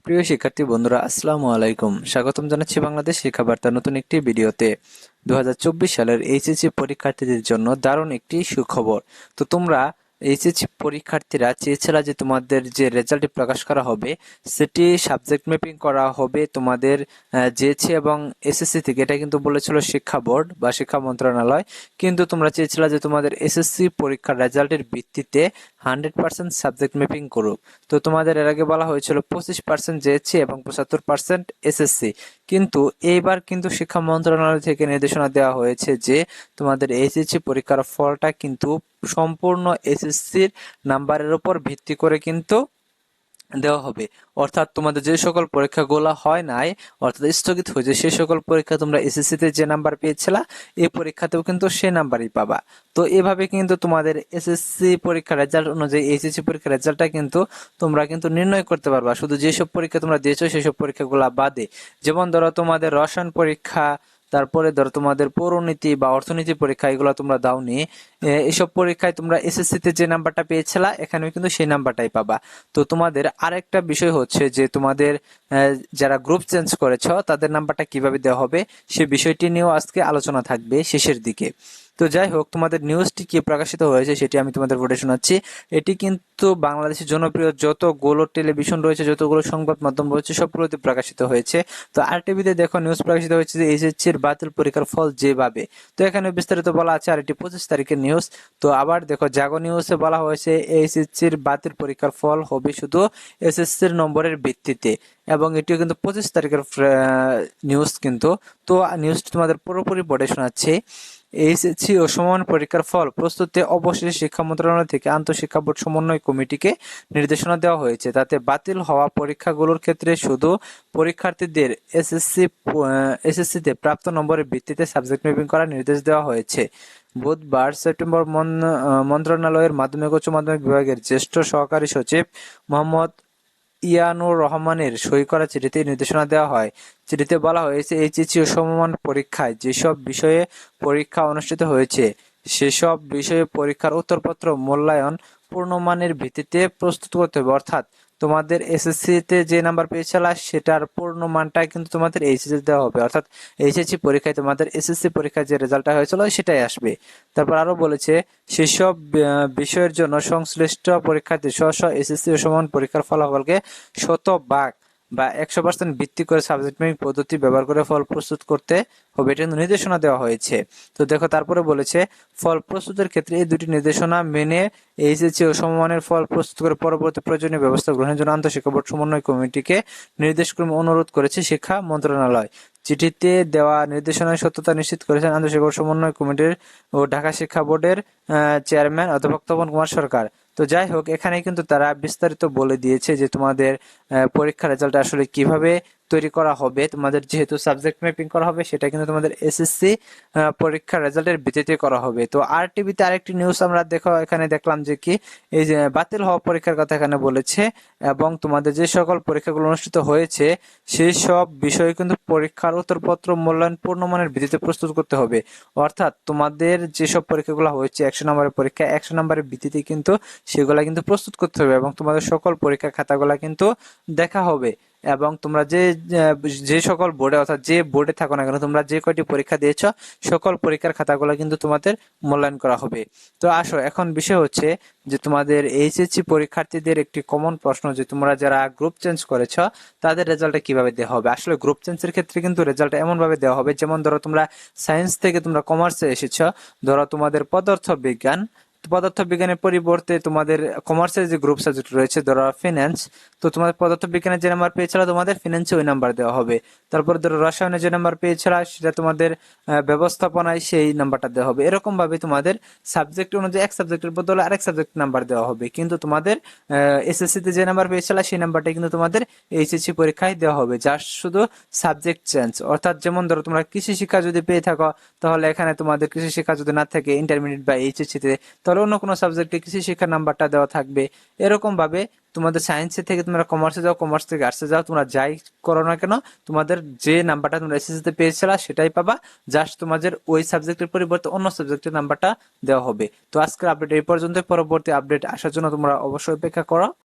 প্রিয় শিক্ষার্থী বন্ধুরা, আসসালামু আলাইকুম। স্বাগতম জানাচ্ছি বাংলাদেশ শিক্ষা বার্তার নতুন একটি ভিডিওতে। 2024 সালের এইচএসসি পরীক্ষার্থীদের জন্য দারুণ একটি সুখবর। তো তোমরা এইচএসসি পরীক্ষার্থীরা চেয়েছিলা যে তোমাদের যে রেজাল্টটি প্রকাশ করা হবে সেটি সাবজেক্ট ম্যাপিং করা হবে তোমাদের জেএসসি এবং এসএসসি থেকে। এটা কিন্তু বলেছিল শিক্ষা বোর্ড বা শিক্ষা মন্ত্রণালয়। কিন্তু তোমরা চেয়েছিলা যে তোমাদের এসএসসি পরীক্ষার রেজাল্টের ভিত্তিতে 100% সাবজেক্ট ম্যাপিং করুক। তো তোমাদের এর আগে বলা হয়েছিল 25% জেএসসি এবং 75% এসএসসি। কিন্তু এইবার কিন্তু শিক্ষা মন্ত্রণালয় থেকে নির্দেশনা দেওয়া হয়েছে যে তোমাদের এইচএসসি পরীক্ষার ফলটা কিন্তু সম্পূর্ণ এসএসসির নাম্বারের উপর ভিত্তি করে কিন্তু দেওয়া হবে। অর্থাৎ তোমাদের যে সকল পরীক্ষাগুলো হয় নাই, অর্থাৎ স্থগিত হয়েছে, সেই সকল পরীক্ষা তোমরা এসএসসি তে যে নাম্বার পেয়েছিলা এই পরীক্ষাতেও কিন্তু সে নাম্বারই পাবা। তো এভাবে কিন্তু তোমাদের এসএসসি পরীক্ষার রেজাল্ট অনুযায়ী এইচএসসি পরীক্ষার রেজাল্টটা কিন্তু তোমরা কিন্তু নির্ণয় করতে পারবা, শুধু যেসব পরীক্ষা তোমরা দিয়েছো সেসব পরীক্ষাগুলো বাদে। যেমন ধরো তোমাদের রসায়ন পরীক্ষা, তারপরে ধরো তোমাদের পৌরনীতি বা অর্থনীতি পরীক্ষা, এগুলো তোমরা দাওনি, এসব পরীক্ষায় তোমরা এসএসসি তে যে নাম্বারটা পেয়েছিলা এখানেও কিন্তু সেই নাম্বারটাই পাবা। তো তোমাদের আরেকটা বিষয় হচ্ছে যে তোমাদের যারা গ্রুপ চেঞ্জ করেছ তাদের নাম্বারটা কিভাবে দেওয়া হবে সে বিষয়টি নিয়েও আজকে আলোচনা থাকবে শেষের দিকে। তো যাই হোক, তোমাদের নিউজটি কি প্রকাশিত হয়েছে সেটি আমি তোমাদের পড়ে শোনাচ্ছি। এটি কিন্তু বাংলাদেশের জনপ্রিয় যতগুলো টেলিভিশন রয়েছে, যতগুলো সংবাদ মাধ্যম রয়েছে সবগুলোতে প্রকাশিত হয়েছে। তো আরটিভিতে দেখো নিউজ প্রকাশিত হয়েছে যে এইচএসসির বাতিল পরীক্ষার ফল যেভাবে। তো এখানে বিস্তারিত বলা আছে, আর এটি 25 তারিখের নিউজ। তো আবার দেখো জাগো নিউজে বলা হয়েছে এইচএসসির বাতিল পরীক্ষার ফল হবে শুধু এসএসসির নম্বরের ভিত্তিতে, এবং এটিও কিন্তু 25 তারিখের নিউজ কিন্তু। তো নিউজটি তোমাদের পুরোপুরি পড়ে শোনাচ্ছি। এইচএসসি ও সমমান পরীক্ষার ফল প্রস্তুতে অবশেষে শিক্ষা মন্ত্রণালয় থেকে আন্তঃশিক্ষা বোর্ড সমন্বয় কমিটিকে নির্দেশনা দেওয়া হয়েছে। তাতে বাতিল হওয়া পরীক্ষাগুলোর ক্ষেত্রে শুধু পরীক্ষার্থীদের এসএসসিতে প্রাপ্ত নম্বরের ভিত্তিতে সাবজেক্ট ম্যাপিং করার নির্দেশ দেওয়া হয়েছে। বুধবার সেপ্টেম্বর মন্ত্রণালয়ের মাধ্যমিক উচ্চ মাধ্যমিক বিভাগের জ্যেষ্ঠ সহকারী সচিব মোহাম্মদ ইয়ানুর রহমানের সই করা চিঠিতে নির্দেশনা দেওয়া হয়। চিঠিতে বলা হয়েছে, এইচএসসি ও সমমান পরীক্ষায় যেসব বিষয়ে পরীক্ষা অনুষ্ঠিত হয়েছে সেসব বিষয়ে পরীক্ষার উত্তরপত্র মূল্যায়ন পূর্ণমানের ভিত্তিতে প্রস্তুত করতে হবে। অর্থাৎ তোমাদের এসএসসি তে যে নাম্বার পেয়েছিল সেটার পূর্ণ মানটা কিন্তু তোমাদের এইচএসসি দেওয়া হবে। অর্থাৎ এইচএসসি পরীক্ষায় তোমাদের এসএসসি পরীক্ষায় যে রেজাল্টটা হয়েছিল সেটাই আসবে। তারপর আরো বলেছে, সেসব বিষয়ের জন্য সংশ্লিষ্ট পরীক্ষার্থী স্ব স্ব এসএসসি ও সমান পরীক্ষার ফলাফলকে শতভাগ বা 100% ভিত্তি করে সাবজেক্ট ম্যাপিং পদ্ধতি ব্যবহার করে ফল প্রস্তুত করতে হবে, এটা কিন্তু নির্দেশনা দেওয়া হয়েছে। তো দেখো তারপরে বলেছে, ফল প্রস্তুতের ক্ষেত্রে এই দুটি নির্দেশনা মেনে এইচএসসি ও সমমানের ফল প্রস্তুত করে পরবর্তী প্রয়োজনীয় ব্যবস্থা গ্রহণের জন্য আন্তঃশিক্ষা বোর্ড সমন্বয় কমিটিকে নির্দেশক্রমে অনুরোধ করেছে শিক্ষা মন্ত্রণালয়। চিঠিতে দেওয়া নির্দেশনার সত্যতা নিশ্চিত করেছেন আন্তঃশিক্ষা বোর্ড সমন্বয় কমিটির ও ঢাকা শিক্ষা বোর্ডের চেয়ারম্যান অধ্যাপক তপন কুমার সরকার। তো যাই হোক, এখানে কিন্তু তারা বিস্তারিত বলে দিয়েছে যে তোমাদের পরীক্ষার রেজাল্ট আসলে কিভাবে তৈরি করা হবে। তোমাদের যেহেতু সাবজেক্ট ম্যাপিং করা হবে সেটা কিন্তু তোমাদের এসএসসি পরীক্ষার রেজাল্টের ভিত্তিতে করা হবে। তো আর টিভিতে আরেকটি নিউজ আমরা এখানে দেখলাম যে কি, এই যে বাতিল হওয়া পরীক্ষার কথা এখানে বলেছে, এবং তোমাদের যে সকল পরীক্ষাগুলো অনুষ্ঠিত হয়েছে সেই সব বিষয়ে কিন্তু পরীক্ষার উত্তরপত্র মূল্যায়ন পূর্ণমানের ভিত্তিতে প্রস্তুত করতে হবে। অর্থাৎ তোমাদের যেসব পরীক্ষাগুলো হয়েছে 100 নম্বরের পরীক্ষা, 100 নম্বরের ভিত্তিতে কিন্তু সেগুলা কিন্তু প্রস্তুত করতে হবে, এবং তোমাদের সকল পরীক্ষা খাতাগুলা কিন্তু দেখা হবে। এবং তোমরা যে যে সকল বোর্ডে, অর্থাৎ যে বোর্ডে থাকো না কেন, তোমরা যে কয়টি পরীক্ষা দিয়েছো সকল পরীক্ষার খাতাগুলো কিন্তু তোমাদের মূল্যায়ন করা হবে। তো আসো, এখন বিষয় হচ্ছে যে তোমাদের এইচএসসি পরীক্ষার্থীদের একটি কমন প্রশ্ন, যে তোমরা যারা গ্রুপ চেঞ্জ করেছ তাদের রেজাল্টটা কিভাবে দেওয়া হবে। আসলে গ্রুপ চেঞ্জের ক্ষেত্রে কিন্তু রেজাল্ট এমন ভাবে দেওয়া হবে, যেমন ধরো তোমরা সায়েন্স থেকে তোমরা কমার্সে এসেছো, ধরো তোমাদের পদার্থ বিজ্ঞানের পরিবর্তে তোমাদের কমার্সের যে গ্রুপ সাবজেক্ট রয়েছে, ধরো ফিন্যান্স, তো তোমাদের পদার্থ বিজ্ঞানের যে নাম্বার পেয়েছিল তোমাদের ফিন্যান্সে ওই নাম্বার দেওয়া হবে। তারপর ধরো রসায়নে যে নাম্বার পেয়েছিল সেটা তোমাদের ব্যবস্থাপনায় সেই নাম্বারটা দেওয়া হবে। এরকম ভাবে তোমাদের সাবজেক্ট অনুযায়ী এক সাবজেক্টের বদলে আরেক সাবজেক্ট নাম্বার দেওয়া হবে, কিন্তু তোমাদের এসএসসি তে যে নাম্বার পেয়েছিল সেই নাম্বারটা কিন্তু তোমাদের এইচএসসি পরীক্ষায় দেওয়া হবে, যা শুধু সাবজেক্ট চেঞ্জ। অর্থাৎ যেমন ধরো তোমরা কৃষি শিক্ষা যদি পেয়ে থাকো, তাহলে এখানে তোমাদের কৃষি শিক্ষা যদি না থাকে ইন্টারমিডিয়েট বা এইচএসসি তে, তাহলে অন্য কোনো সাবজেক্টে কৃষি শিক্ষার নাম্বারটা দেওয়া থাকবে। এরকম ভাবে তোমাদের সায়েন্সে থেকে তোমরা কমার্সে যাও, কমার্স থেকে আর্টসে যাও, তোমরা যাই করো না কেন তোমাদের যে নাম্বারটা তোমরা এসএসসি তে পেয়েছিলা সেটাই পাবা, জাস্ট তোমাদের ওই সাবজেক্টের পরিবর্তে অন্য সাবজেক্টের নাম্বারটা দেওয়া হবে। তো আজকের আপডেট এই পর্যন্ত, পরবর্তী আপডেট আসার জন্য তোমরা অবশ্যই অপেক্ষা করো।